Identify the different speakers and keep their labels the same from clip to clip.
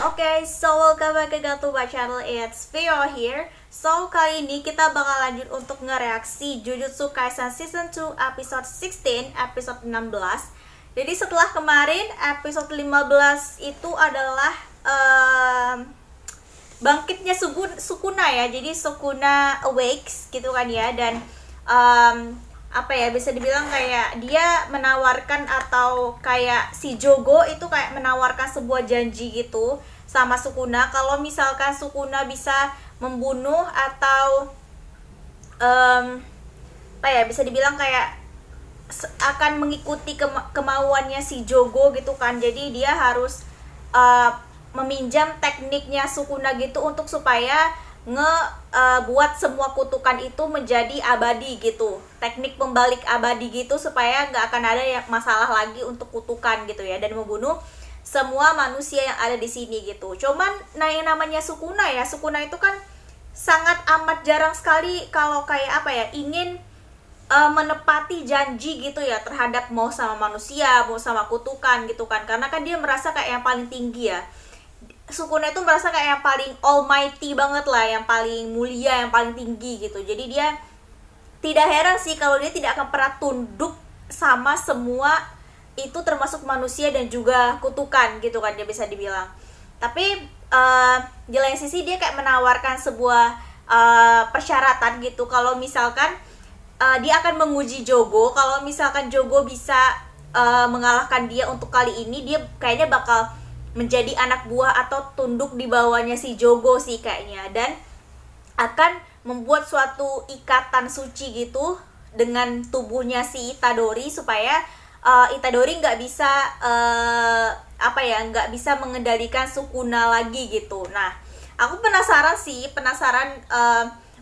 Speaker 1: Oke, so welcome back again to my channel, it's Vio here. So, kali ini kita bakal lanjut untuk ngereaksi Jujutsu Kaisen Season 2 episode 16, episode 16. Jadi setelah kemarin, episode 15 itu adalah bangkitnya Sukuna ya. Jadi Sukuna awakes gitu kan ya. Dan apa ya, bisa dibilang kayak dia menawarkan, atau kayak si Jogo itu kayak menawarkan sebuah janji gitu sama Sukuna, kalau misalkan Sukuna bisa membunuh atau apa ya, bisa dibilang kayak akan mengikuti kemauannya si Jogo gitu kan. Jadi dia harus meminjam tekniknya Sukuna gitu untuk supaya buat semua kutukan itu menjadi abadi gitu, teknik pembalik abadi gitu, supaya nggak akan ada yang masalah lagi untuk kutukan gitu ya, dan membunuh semua manusia yang ada di sini gitu. Cuman nah, yang namanya Sukuna ya, Sukuna itu kan sangat amat jarang sekali kalau kayak apa ya, ingin menepati janji gitu ya, terhadap mau sama manusia, mau sama kutukan gitu kan, karena kan dia merasa kayak yang paling tinggi ya. Sukuna itu merasa kayak yang paling almighty banget lah, yang paling mulia, yang paling tinggi gitu. Jadi dia tidak heran sih kalau dia tidak akan pernah tunduk sama semua itu, termasuk manusia dan juga kutukan gitu kan, dia bisa dibilang. Tapi di lain sisi dia kayak menawarkan sebuah persyaratan gitu, kalau misalkan dia akan menguji Jogo. Kalau misalkan Jogo bisa mengalahkan dia untuk kali ini, dia kayaknya bakal menjadi anak buah atau tunduk di bawahnya si Jogo sih kayaknya, dan akan membuat suatu ikatan suci gitu dengan tubuhnya si Itadori, supaya Itadori nggak bisa apa ya, nggak bisa mengendalikan Sukuna lagi gitu. Nah, aku penasaran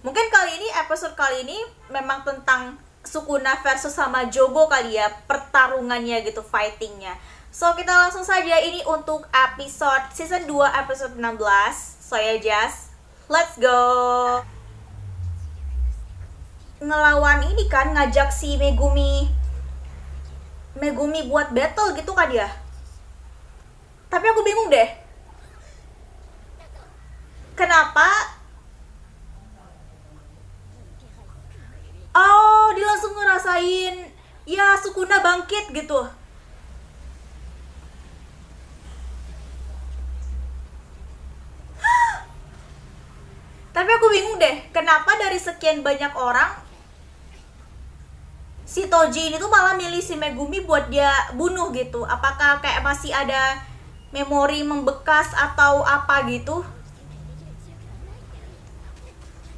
Speaker 1: mungkin kali ini, episode kali ini memang tentang Sukuna versus sama Jogo kali ya, pertarungannya gitu, fightingnya. So, kita langsung saja ini untuk episode season 2 episode 16. So ya, just let's go. Ngelawan ini kan, ngajak si Megumi buat battle gitu kan dia. Tapi aku bingung deh, kenapa dia langsung ngerasain ya Sukuna bangkit gitu. Tapi aku bingung deh, kenapa dari sekian banyak orang si Toji ini tuh malah milih si Megumi buat dia bunuh gitu. Apakah kayak masih ada memori membekas atau apa gitu?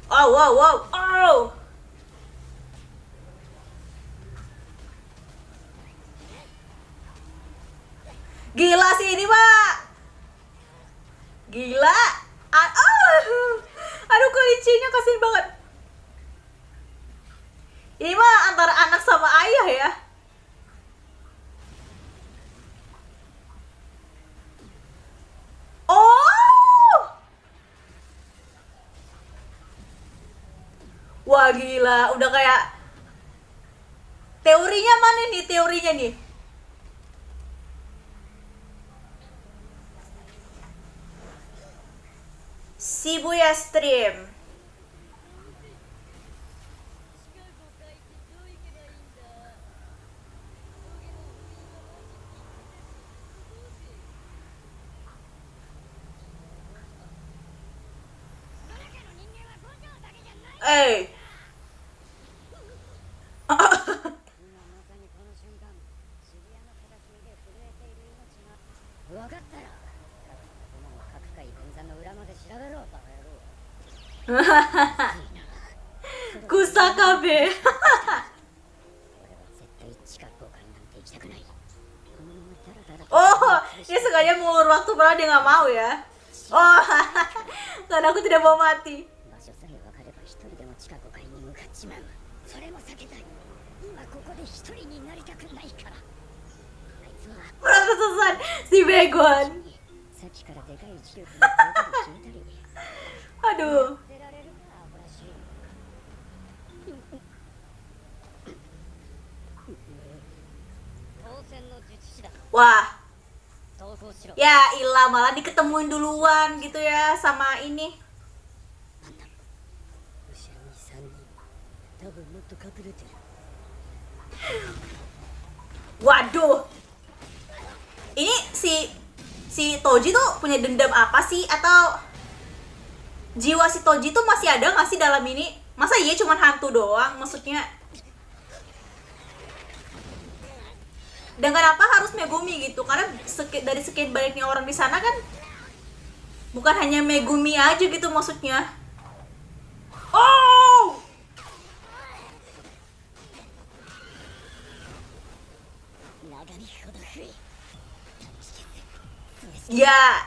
Speaker 1: Oh, wow, wow, oh. Gila sih ini, Pak. Gila. Aduh, kelicinya kasihan banget. Ini mah antara anak sama ayah ya. Oh. Wah, gila. Udah kayak teorinya mana nih, teorinya nih? Shibuya Stream. Eh. Kusakabe. Oh, dia sengaja mengulur waktu padahal dia nggak mau ya. Oh, karena aku tidak mau mati. Perasaan si Begon. Aduh. Wah, Ya ilah, malah diketemuin duluan gitu ya sama ini. Waduh. Ini si Toji tuh punya dendam apa sih? Atau jiwa si Toji tuh masih ada nggak sih dalam ini? Masa iya cuman hantu doang? Maksudnya, dan kenapa harus Megumi gitu? Karena dari sekian banyaknya orang di sana kan bukan hanya Megumi aja gitu maksudnya. Oh! Ya.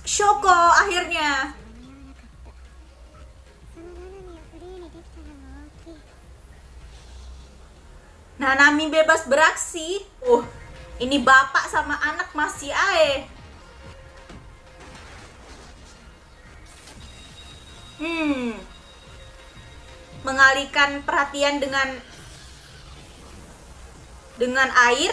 Speaker 1: Shoko akhirnya. Nanami bebas beraksi. Ini bapak sama anak masih ae. Mengalihkan perhatian dengan air.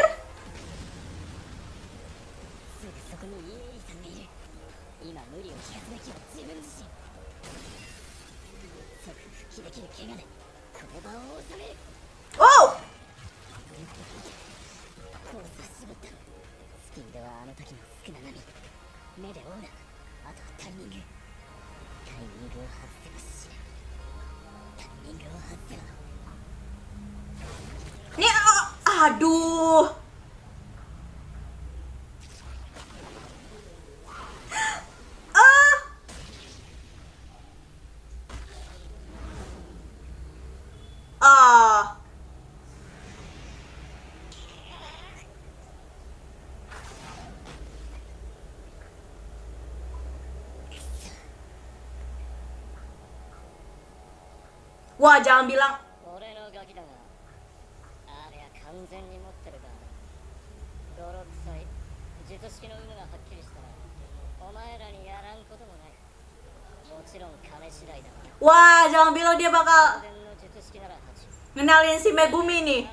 Speaker 1: Oh! Ini aduh. Ah. Wah, jangan bilang. Wah, jangan bilang dia bakal ngenalin si Megumi nih.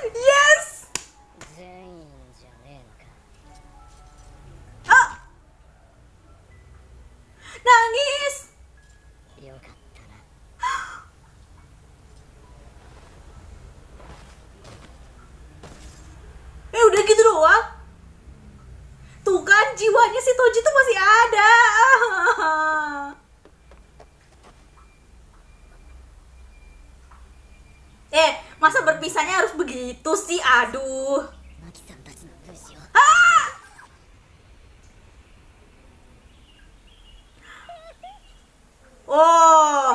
Speaker 1: Yes. Nangis. Udah gitu doang. Tuh kan, jiwanya si Toji tuh masih ada. Masa berpisahnya harus begitu sih? Aduh. Oh.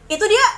Speaker 1: Itu dia.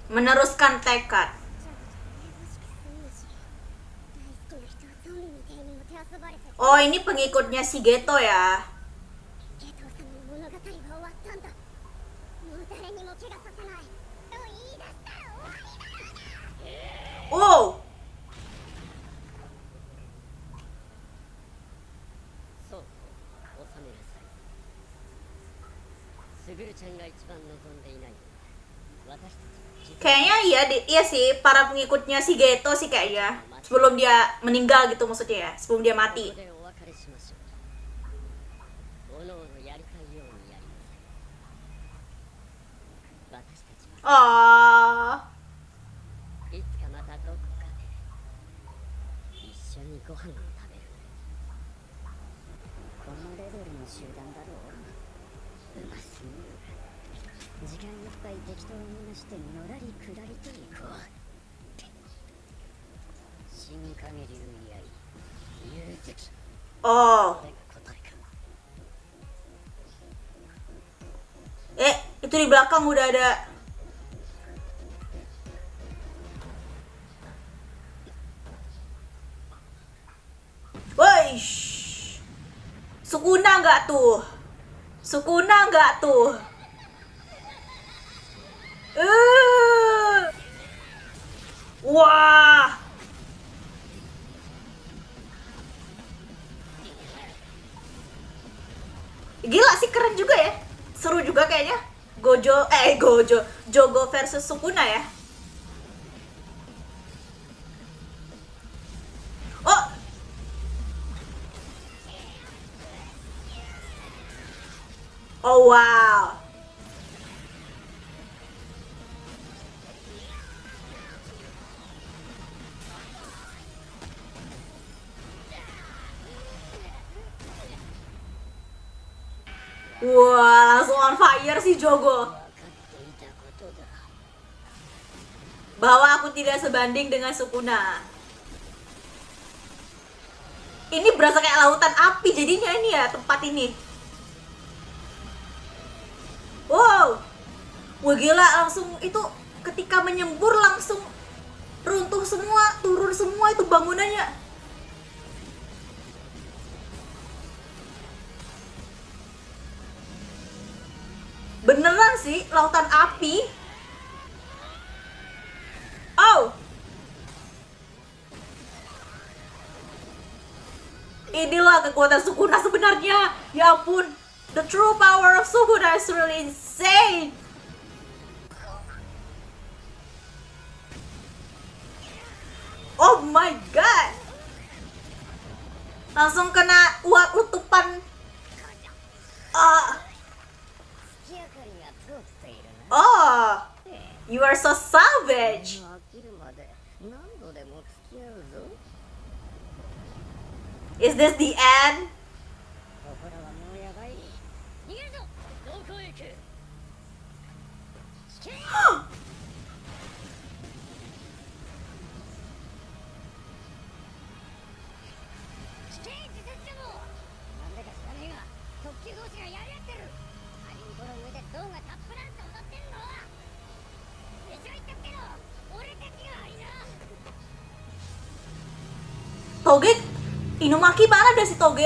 Speaker 1: Meneruskan tekad. Oh, ini pengikutnya si Geto ya. Oh.
Speaker 2: 卓ちゃんが一番望んでいない。
Speaker 1: Kayaknya iya sih, para pengikutnya si Geto sih kayaknya. Sebelum dia meninggal gitu maksudnya ya, sebelum dia mati. Oh.
Speaker 2: いつかまたどこかで一緒にご飯を食べる。このレベルの集団だろう。うますぎる。時間いっぱい適当になしてのらりくらりと行こう。新影流やい幽石。
Speaker 1: Oh.
Speaker 2: これが答えか。
Speaker 1: Itu di belakang udah ada. Woi. Sukuna nggak tuh? Sukuna nggak tuh? Wah. Gila sih, keren juga ya. Seru juga kayaknya. Jogo versus Sukuna ya. Oh. Oh wow. Wah, langsung on fire sih Jogo. Bahwa aku tidak sebanding dengan Sukuna. Ini berasa kayak lautan api jadinya ini ya, tempat ini. Wow. Wah gila, langsung itu ketika menyembur langsung runtuh semua, turun semua itu bangunannya. Beneran sih, lautan api. Oh. Inilah kekuatan Sukuna sebenarnya. Ya ampun. The true power of Sukuna is really insane. Oh my god. Langsung kena uap letupan. Oh. You are so savage. Is this the end? Toge, Inumaki mana ada si Toge?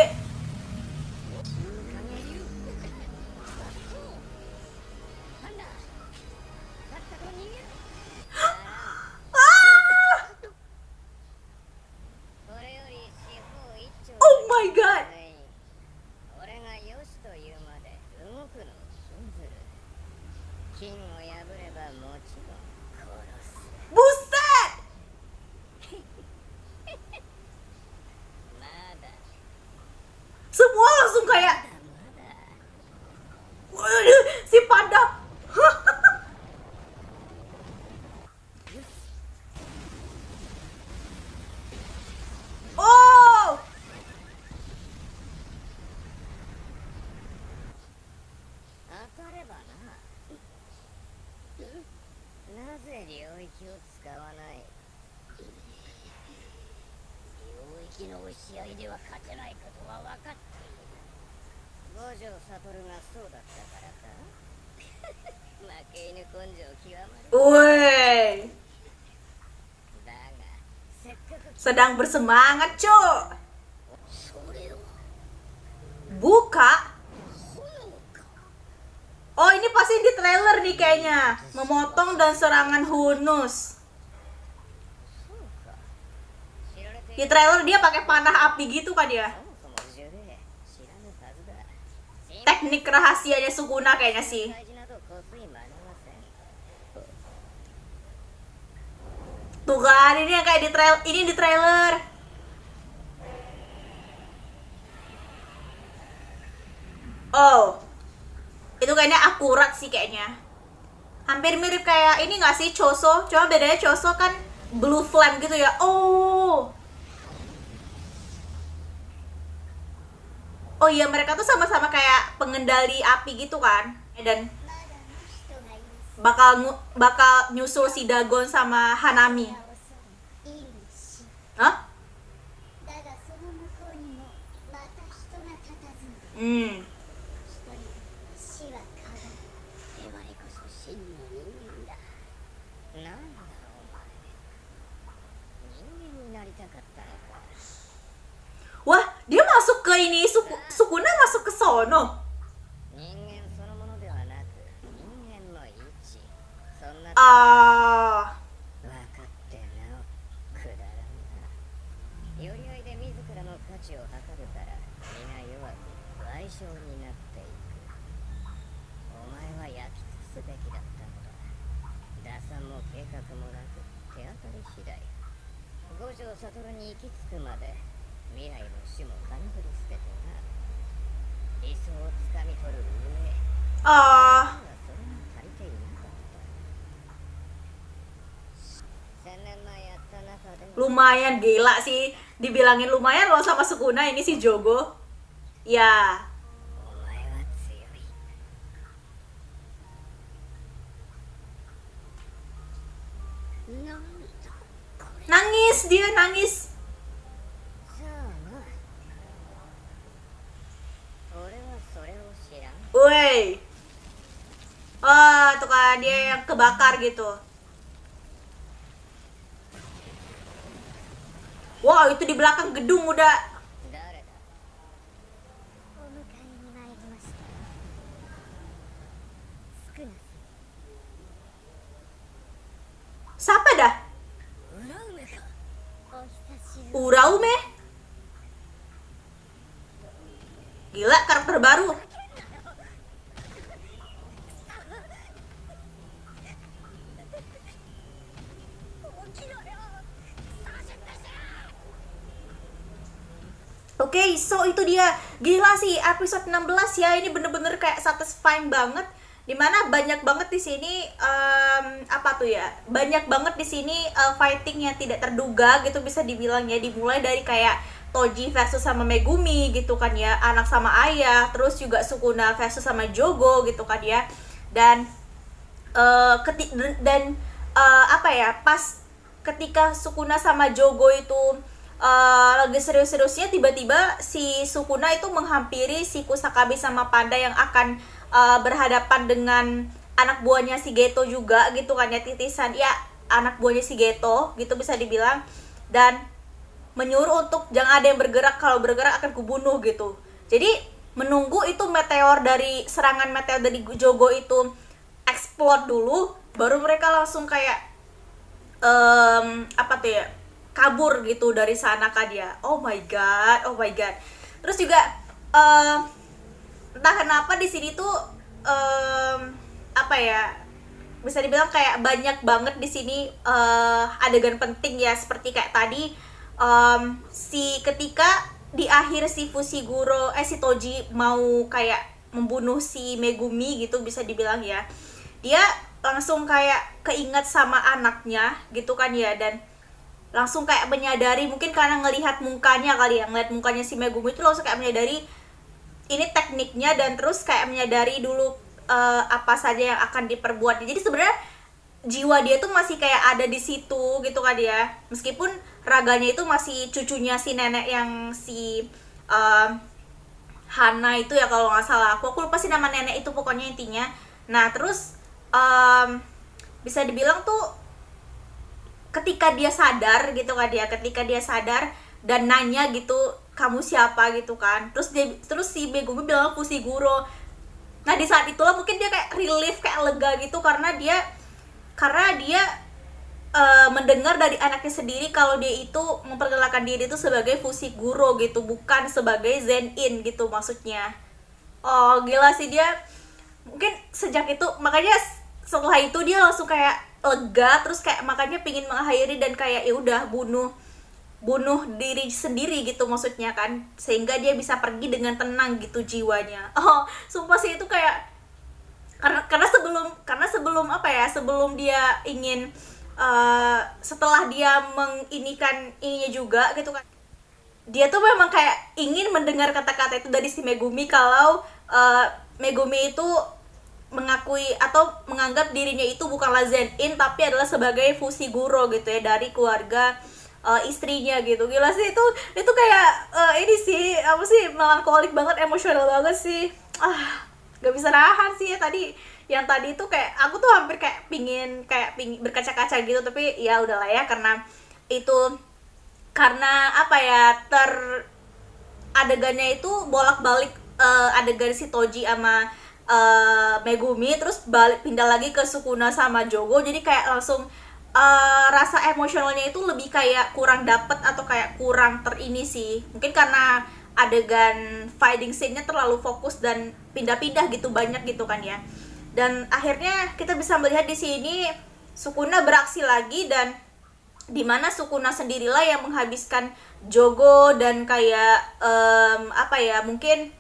Speaker 1: Oh my god. Buset. Semua langsung kayak si panda. Oh. Woi. Sedang bersemangat, Cuk. Buka. Oh, ini pasti di trailer nih kayaknya. Memotong dan serangan Hunus. Di trailer dia pakai panah api gitu kan ya. Teknik rahasianya Sukuna kayaknya sih. Tuh kan, ini yang kayak di trailer. Oh, itu kayaknya akurat sih kayaknya. Hampir mirip kayak ini nggak sih, Choso? Cuma bedanya Choso kan blue flame gitu ya. Oh. Oh iya, mereka tuh sama-sama kayak pengendali api gitu kan. Dan
Speaker 2: まだあの人がいる
Speaker 1: bakal nyusul si Dagon sama Hanami.
Speaker 2: を恐れいい虫
Speaker 1: Hah?
Speaker 2: だがその向こうにもまた人が佇んで
Speaker 1: Hmm.
Speaker 2: 一人死はかが我々こそ真の人間だなんだお前人間になりたかったのか
Speaker 1: Wah, dia masuk ke ini, Sukuna masuk ke sono.
Speaker 2: 人間そのものではなく人間の位置そんな
Speaker 1: Ah.
Speaker 2: 分かってなおくだらんな寄り合いで自らの価値を測るから皆弱く賠償になっていくお前は焼き尽くすべきだったのだ打算も計画もなく手当たり次第五条悟に行き着くまで未来も死も金繰り捨ててな理想をつかみ取る上
Speaker 1: Ah.
Speaker 2: それが足りていなかった1000年前やった中でも
Speaker 1: Lumayan gila sih. Dibilangin lumayan loh sama Sukuna ini si Jogo. Ya.
Speaker 2: お前は強いなんだこれ
Speaker 1: Nangis dia, nangis.
Speaker 2: さあな俺はそれを知らん
Speaker 1: Woi. Ah, tuh kan dia yang kebakar gitu. Wow, itu di belakang gedung udah.
Speaker 2: 誰だお迎えに参りました少な
Speaker 1: Siapa dah?
Speaker 2: 裏梅かお久しぶり
Speaker 1: Uraume? Gila, karakter baru. Oke, so itu dia. Gila sih episode 16 ya. Ini bener-bener kayak satisfying banget. Dimana banyak banget di sini apa tuh ya? Banyak banget di sini fighting yang tidak terduga gitu bisa dibilang ya. Dimulai dari kayak Toji versus sama Megumi gitu kan ya, anak sama ayah, terus juga Sukuna versus sama Jogo gitu kan ya. Dan apa ya, pas ketika Sukuna sama Jogo itu lagi serius-seriusnya, tiba-tiba si Sukuna itu menghampiri si Kusakabe sama Panda yang akan berhadapan dengan anak buahnya si Geto juga gitu kan ya, titisan ya anak buahnya si Geto gitu bisa dibilang, dan menyuruh untuk jangan ada yang bergerak, kalau bergerak akan kubunuh gitu. Jadi menunggu itu serangan meteor dari Jogo itu explode dulu, baru mereka langsung kayak apa tuh ya, kabur gitu dari sana kan dia. Oh my god. Terus juga entah kenapa di sini tuh apa ya, bisa dibilang kayak banyak banget di sini adegan penting ya, seperti kayak tadi ketika di akhir si si Toji mau kayak membunuh si Megumi gitu bisa dibilang ya, dia langsung kayak keinget sama anaknya gitu kan ya, dan langsung kayak menyadari, mungkin karena ngelihat mukanya kali ya, ngelihat mukanya si Megumi itu langsung kayak menyadari ini tekniknya, dan terus kayak menyadari dulu apa saja yang akan diperbuat. Jadi sebenarnya jiwa dia tuh masih kayak ada di situ gitu kan ya, meskipun raganya itu masih cucunya si nenek yang si Hana itu ya kalau nggak salah, aku lupa sih nama nenek itu pokoknya intinya. Nah terus bisa dibilang tuh ketika dia sadar gitu kan dia, ketika dia sadar dan nanya gitu, kamu siapa gitu kan, terus si Megumi bilang Fushiguro. Nah di saat itulah mungkin dia kayak relief, kayak lega gitu, karena dia mendengar dari anaknya sendiri kalau dia itu memperkenalkan diri itu sebagai Fushiguro gitu, bukan sebagai Zenin gitu maksudnya. Oh gila sih dia, mungkin sejak itu, makanya setelah itu dia langsung kayak lega, terus kayak makanya pingin mengakhiri dan kayak ya udah bunuh diri sendiri gitu maksudnya kan, sehingga dia bisa pergi dengan tenang gitu jiwanya. Oh sumpah sih itu kayak karena sebelum apa ya, sebelum dia ingin setelah dia menginikan ininya juga gitu kan, dia tuh memang kayak ingin mendengar kata-kata itu dari si Megumi, kalau Megumi itu mengakui atau menganggap dirinya itu bukanlah Zenin tapi adalah sebagai Fushiguro gitu ya, dari keluarga istrinya gitu. Gila sih itu kayak ini sih apa sih, melankolik banget, emosional banget sih. Gak bisa nahan sih ya tadi. Yang tadi itu kayak aku tuh hampir kayak pingin berkaca-kaca gitu, tapi ya udahlah ya, karena apa ya, adegannya itu bolak-balik, adegan si Toji sama Megumi, terus pindah lagi ke Sukuna sama Jogo, jadi kayak langsung rasa emosionalnya itu lebih kayak kurang dapet atau kayak kurang terini sih, mungkin karena adegan fighting scene-nya terlalu fokus dan pindah-pindah gitu banyak gitu kan ya. Dan akhirnya kita bisa melihat di sini Sukuna beraksi lagi, dan dimana Sukuna sendirilah yang menghabiskan Jogo dan kayak apa ya, mungkin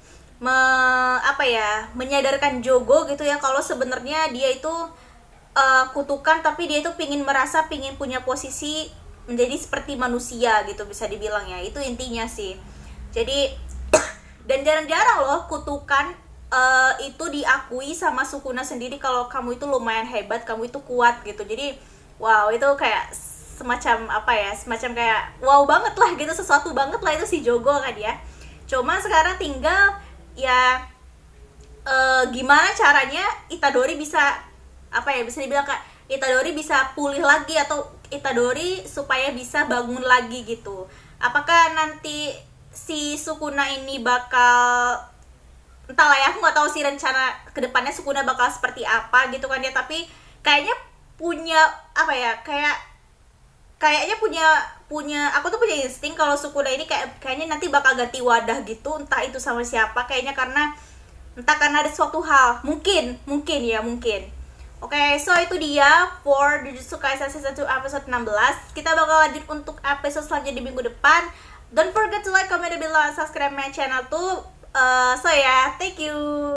Speaker 1: menyadarkan Jogo gitu ya, kalau sebenarnya dia itu kutukan, tapi dia itu pingin punya posisi menjadi seperti manusia gitu, bisa dibilang ya, itu intinya sih. Jadi dan jarang-jarang loh kutukan itu diakui sama Sukuna sendiri, kalau kamu itu lumayan hebat, kamu itu kuat gitu. Jadi wow, itu kayak semacam kayak wow banget lah gitu, sesuatu banget lah itu si Jogo kan ya. Cuma sekarang tinggal ya gimana caranya Itadori bisa bisa dibilang kayak Itadori bisa pulih lagi, atau Itadori supaya bisa bangun lagi gitu. Apakah nanti si Sukuna ini bakal, entahlah ya, aku nggak tahu sih rencana kedepannya Sukuna bakal seperti apa gitu kan ya, tapi kayaknya punya kayaknya punya aku tuh punya insting kalau Sukuna ini kayaknya nanti bakal ganti wadah gitu, entah itu sama siapa, kayaknya karena ada suatu hal, mungkin. Oke, so itu dia for Jujutsu Kaisen Season 2 episode 16. Kita bakal lanjut untuk episode selanjutnya di minggu depan. Don't forget to like, comment, below, and subscribe my channel too. So yeah, thank you.